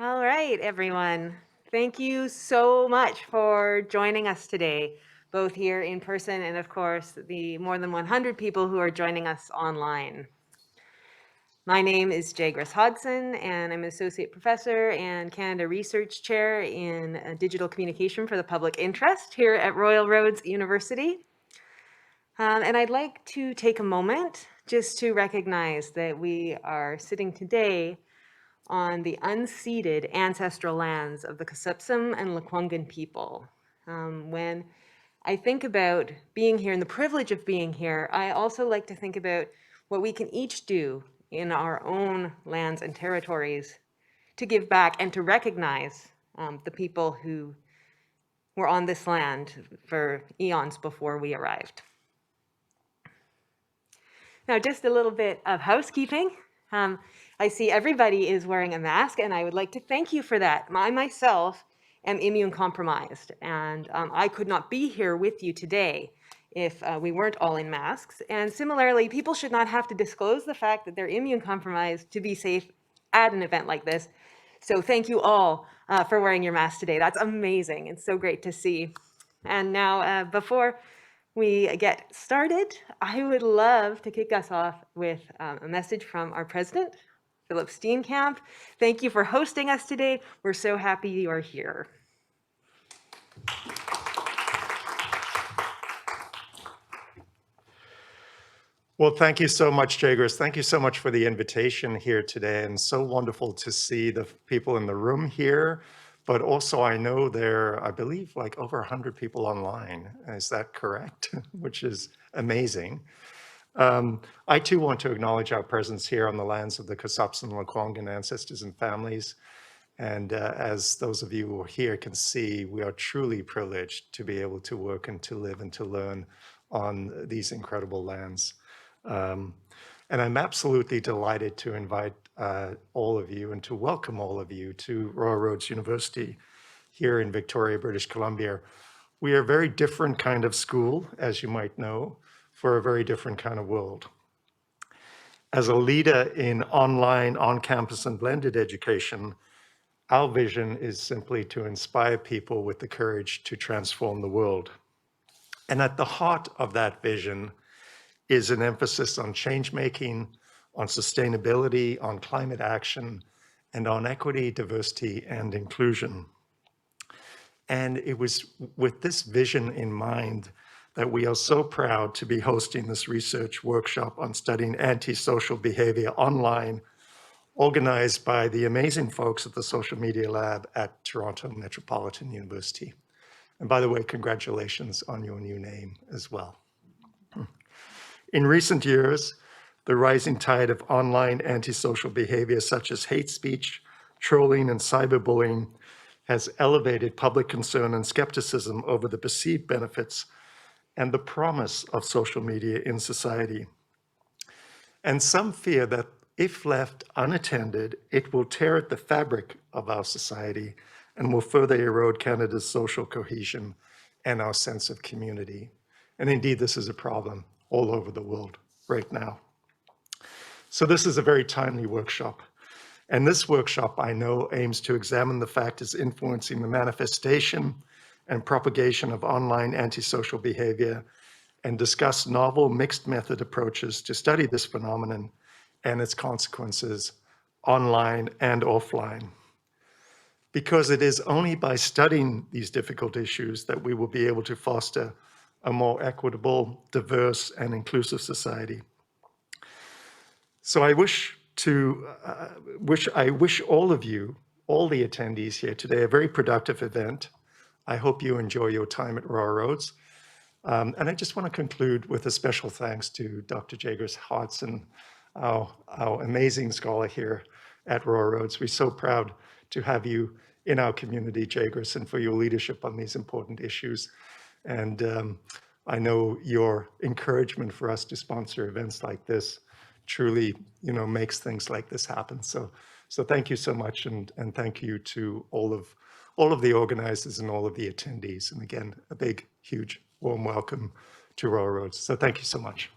All right, everyone. Thank you so much for joining us today, both here in person and, of course, the more than 100 people who are joining us online. My name is Jaigris Hodson, and I'm an associate professor and Canada Research Chair in digital communication for the public interest here at Royal Roads University. And I'd like to take a moment just to recognize that we are sitting today on the unceded ancestral lands of the Kasupsum and Lekwungen people. When I think about being here and the privilege of being here, I also like to think about what we can each do in our own lands and territories to give back and to recognize the people who were on this land for eons before we arrived. Now, just a little bit of housekeeping. I see everybody is wearing a mask, and I would like to thank you for that. I myself am immune compromised, and I could not be here with you today if we weren't all in masks. And similarly, people should not have to disclose the fact that they're immune compromised to be safe at an event like this. So thank you all for wearing your mask today. That's amazing. It's so great to see. And now, before we get started, I would love to kick us off with a message from our president, Philip Steenkamp. Thank you for hosting us today. We're so happy you are here. Well, thank you so much, Jaigris. Thank you so much for the invitation here today, and so wonderful to see the people in the room here. But also, I know there, I believe, like over 100 people online. Is that correct? Which is amazing. I too want to acknowledge our presence here on the lands of the Kasupsum and Lekwungen ancestors and families. And as those of you who are here can see, we are truly privileged to be able to work and to live and to learn on these incredible lands. And I'm absolutely delighted to invite all of you and to welcome all of you to Royal Roads University here in Victoria, British Columbia. We are a very different kind of school, as you might know, for a very different kind of world. As a leader in online, on-campus and blended education, our vision is simply to inspire people with the courage to transform the world. And at the heart of that vision is an emphasis on change making, on sustainability, on climate action, and on equity, diversity, and inclusion. And it was with this vision in mind that we are so proud to be hosting this research workshop on studying antisocial behavior online, organized by the amazing folks at the Social Media Lab at Toronto Metropolitan University. And by the way, congratulations on your new name as well. In recent years, the rising tide of online antisocial behavior such as hate speech, trolling, and cyberbullying has elevated public concern and skepticism over the perceived benefits and the promise of social media in society. And some fear that if left unattended, it will tear at the fabric of our society and will further erode Canada's social cohesion and our sense of community. And indeed, this is a problem all over the world right now. So this is a very timely workshop. And this workshop, I know, aims to examine the factors influencing the manifestation and propagation of online antisocial behavior and discuss novel mixed method approaches to study this phenomenon and its consequences online and offline. Because it is only by studying these difficult issues that we will be able to foster a more equitable, diverse, and inclusive society. So I wish all of you, all the attendees here today, a very productive event. I hope you enjoy your time at Royal Roads. And I just want to conclude with a special thanks to Dr. Jaigris Hodson, our amazing scholar here at Royal Roads. We're so proud to have you in our community, Jaigris, and for your leadership on these important issues. And I know your encouragement for us to sponsor events like this truly, makes things like this happen. So thank you so much, and thank you to all of the organizers and all of the attendees. And again, a big, huge, warm welcome to Royal Roads. So thank you so much.